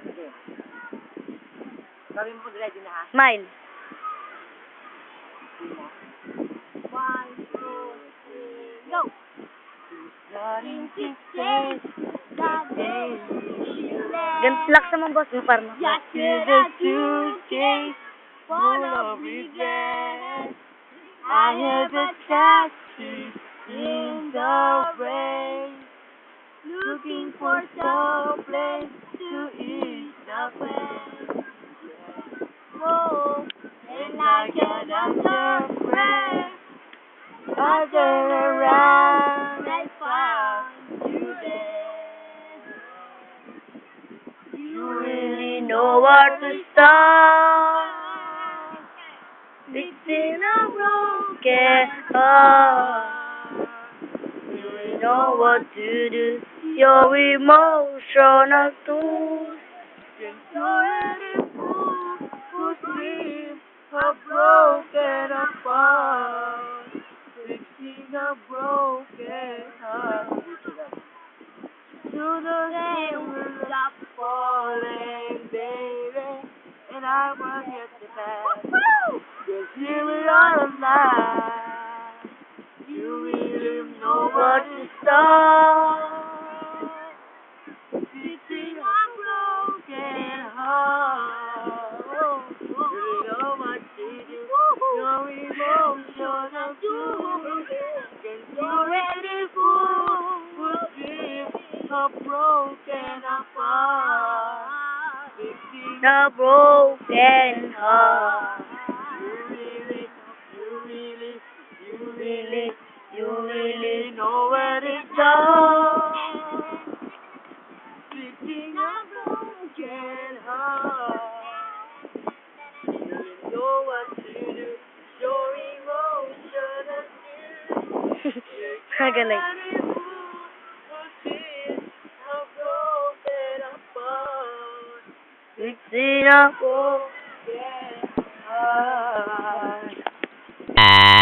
Sige. Sabi mo, ready na ha? Smile. One, two, three, go! Running to say that day Gantlak sa mga boss mo, parang. Yesterday, today, full of regret. I have a taxi in the rain, looking for some place to ease the pain. Oh, And I get under breath. I turn around and found you there. You really know where to start, fixing a broken heart. You really know what to do. Your emotional tools can already put me a broken apart, fixing a broken heart. To the day we stop falling, baby, and I want you to back. Cause here we are alive. You really know what to start, fixing a broken heart. You really know what to do. Your emotional tools can already put me a broken apart, fixing The broken heart. You really know where to start, fixing a broken heart. You really know what to do. Your emotional tools. Galing. Fixing a broken heart.